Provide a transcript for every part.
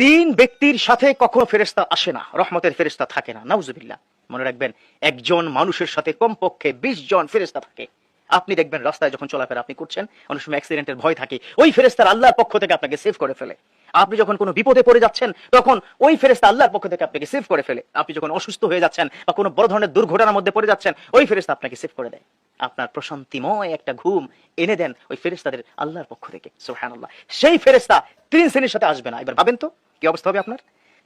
তিন ব্যক্তির সাথে কখনো ফেরেশতা আসে না, রহমতের ফেরেশতা থাকে না, নাউজুবিল্লাহ। মনে রাখবেন, একজন মানুষের সাথে কমপক্ষে 20 জন ফেরেশতা থাকে। আপনি দেখবেন রাস্তায় যখন চলাফেরা আপনি করছেন, অনেক সময় অ্যাক্সিডেন্টের ভয় থাকে, ওই ফেরেশতার আল্লাহর পক্ষ থেকে আপনাকে সেভ করে ফেলে। আপনি যখন কোনো বিপদে পড়ে যাচ্ছেন, তখন ওই ফেরেশতা আল্লাহর পক্ষ থেকে আপনাকে সেভ করে ফেলে। আপনি যখন অসুস্থ হয়ে যাচ্ছেন বা কোনো বড় ধরনের দুর্ঘটনার মধ্যে পড়ে যাচ্ছেন, ওই ফেরেশতা আপনাকে সেভ করে দেয়। আপনার প্রশান্তিময় একটা ঘুম এনে দেন ওই ফেরেশতাদের আল্লাহর পক্ষ থেকে। সুবহানাল্লাহ। সেই ফেরেশতা তিন শ্রেণীর সাথে আসবে না। এবার ভাবেন তো কি অবস্থা হবে আপনার?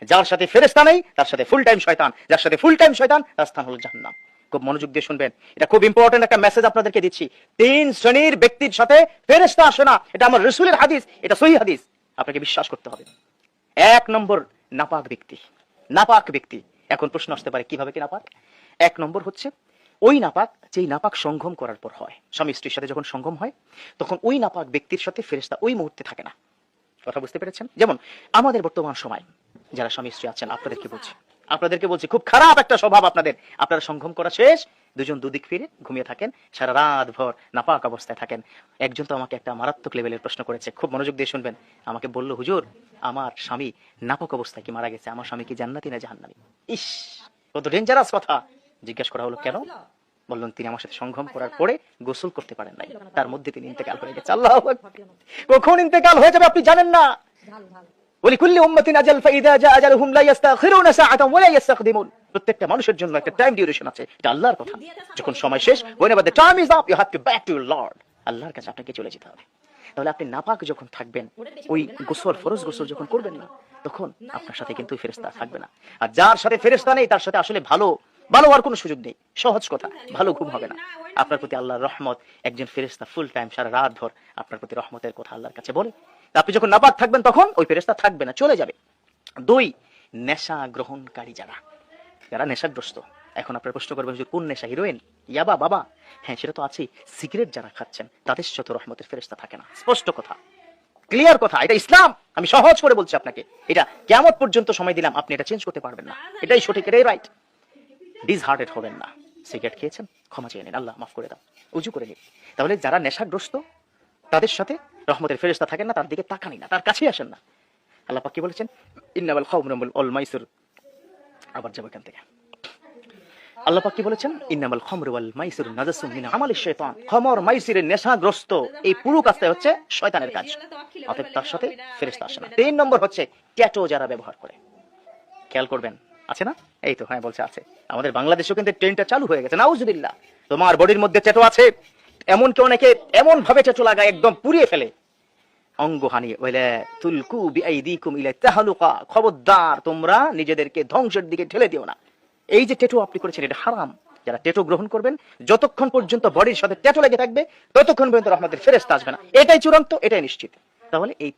যার সাথে ফেরেশতা নেই তার সাথে ফুল টাইম শয়তান, যার সাথে ফুল টাইম শয়তান তার স্থান হলো জাহান্নাম। খুব মনোযোগ দিয়ে শুনবেন, এটা খুব ইম্পর্টেন্ট একটা মেসেজ আপনাদেরকে দিচ্ছি। তিন শ্রেণীর ব্যক্তির সাথে ফেরেশতা আসে না, এটা আমার রাসূলের হাদিস, এটা সহিহ হাদিস, আপনাকে বিশ্বাস করতে হবে। এক নম্বর, নাপাক ব্যক্তি। নাপাক ব্যক্তি। এখন প্রশ্ন আসতে পারে কিভাবে কি নাপাক? এক নম্বর হচ্ছে ওই নাপাক যেই নাপাক সঙ্গম করার পর হয়। স্বামী স্ত্রীর সাথে যখন সঙ্গম হয় তখন ওই নাপাক ব্যক্তির সাথে ফেরেশতা ওই মুহূর্তে থাকে না। কথা বুঝতে পেরেছেন? যেমন আমাদের বর্তমান সময় যারা স্বামী স্ত্রী আছেন আপনাদেরকে বলছি খুব খারাপ একটা স্বভাব আপনাদের। আপনারা সঙ্গম করা শেষ, দুজন দুদিক ফিরে ঘুমিয়ে থাকেন, সারা রাত ভর নাপাক অবস্থায় থাকেন। একজন তো আমাকে একটা মারাত্মক লেভেলের প্রশ্ন করেছে, খুব মনোযোগ দিয়ে শুনবেন। আমাকে বলল, হুজুর আমার স্বামী নাপাক অবস্থায় কি মারা গেছে, আমার স্বামী কি জান্নাতি না জাহান্নামী? ইস, কত ডেঞ্জারাস কথা। জিজ্ঞাসা করা হলো কেন? বললেন তিনি আমার সাথে সঙ্গম করার পরে গোসল করতে পারেন নাই, তার মধ্যে তিনি ইন্তেকাল হয়ে গেছে। আল্লাহু আকবার। কখন ইন্তেকাল হয়ে যাবে আপনি জানেন না। ওয়ালিকুল্লি উম্মাতিন আজাল ফাইদা জা আজালুহুম লা ইস্তাখিরুনা সাআতান ওয়া লা ইস্তাকদিমুন। প্রত্যেকটা মানুষের জন্য একটা টাইম ডিউরেশন আছে, এটা আল্লাহর কথা। যখন সময় শেষ, whenever the time is up you have to back to your Lord, আল্লাহর কাছে আপনাকে চলে যেতে হবে। তাহলে আপনি নাপাক যখন থাকবেন, ওই গোসল, ফরজ গোসল যখন করবেন না, তখন আপনার সাথে কিন্তু ফেরেশতা থাকবে না। আর যার সাথে ফেরেশতা নেই তার সাথে আসলে ভালো হওয়ার কোনো সুযোগ নেই। সহজ কথা, ভালো ঘুম হবে না। আপনার প্রতি আল্লাহর রহমত, একজন ফেরেশতা ফুল টাইম সারা রাত ভর আপনার প্রতি রহমতের কথা আল্লাহর কাছে বলে। আপনি যখন নাপাক থাকবেন তখন ওই ফেরেশতা থাকবে না, চলে যাবে। দুই, নেশা গ্রহণকারী যারা নেশাগ্রস্ত। এখন আপনারা প্রশ্ন করবেন, কোন নেশা? হিরোইন, ইয়াবা, বাবা? হ্যাঁ, সেটা তো আছেই। সিগারেট যারা খাচ্ছেন তাদের সাথে রহমতের ফেরেশতা থাকে না। স্পষ্ট কথা, ক্লিয়ার কথা, এটা ইসলাম। আমি সহজ করে বলছি আপনাকে, এটা কিয়ামত পর্যন্ত সময় দিলাম, আপনি এটা চেঞ্জ করতে পারবেন না। এটাই সঠিক, এটাই রাইট। ডিসহার্টেড হবেন না। সিগারেট খেয়েছেন, ক্ষমা চেয়ে নিন, আল্লাহ মাফ করে দাও, উজু করে নিন। তাহলে যারা নেশাগ্রস্ত তাদের সাথে রহমতের ফেরেশতা থাকেন না, তার দিকে তাকানি না, তার কাছেই আসেন না। আল্লাহ পাক কি বলেছেন? ইন্নামাল খামরু ওয়াল মাইসির। আবার যাব এখান থেকে। আল্লাহ পাক কি বলেছেন? ইন্নামাল খামরু ওয়াল মাইসিরু নাজাসুম মিন আমালিশ শাইতান। খামর মাইসিরের নেশাগ্রস্ত এই পুরো কাজটা হচ্ছে শয়তানের কাজ, অতএব তার সাথে ফেরেশতা আসে না। তিন নম্বর হচ্ছে ট্যাটু যারা ব্যবহার করে। খেয়াল করবেন, আছে না? এই তো, হ্যাঁ বলছে আছে। আমাদের বাংলাদেশেও কিন্তু ট্রেনটা চালু হয়ে গেছে, নাউজুবিল্লাহ। তোমার বডির মধ্যে ট্যাটু আছে, এমনকি অনেকে এমন ভাবে ট্যাটু লাগায় একদম পুড়িয়ে ফেলে অঙ্গহানি। ওয়ালা তুলকু বিআইদিকুম ইলা তাহলুকা। খবরদার, তোমরা নিজেদেরকে ধ্বংসের দিকে ঠেলে দিও না। এই যে ট্যাটু আপনি করেছেন, এটা হারাম। যারা ট্যাটু গ্রহণ করবেন, যতক্ষণ পর্যন্ত বডির সাথে ট্যাটু লেগে থাকবে ততক্ষণ পর্যন্ত রহমতের ফেরেশতা আসবে না। এটাই চূড়ান্ত, এটাই নিশ্চিত। তাহলে এই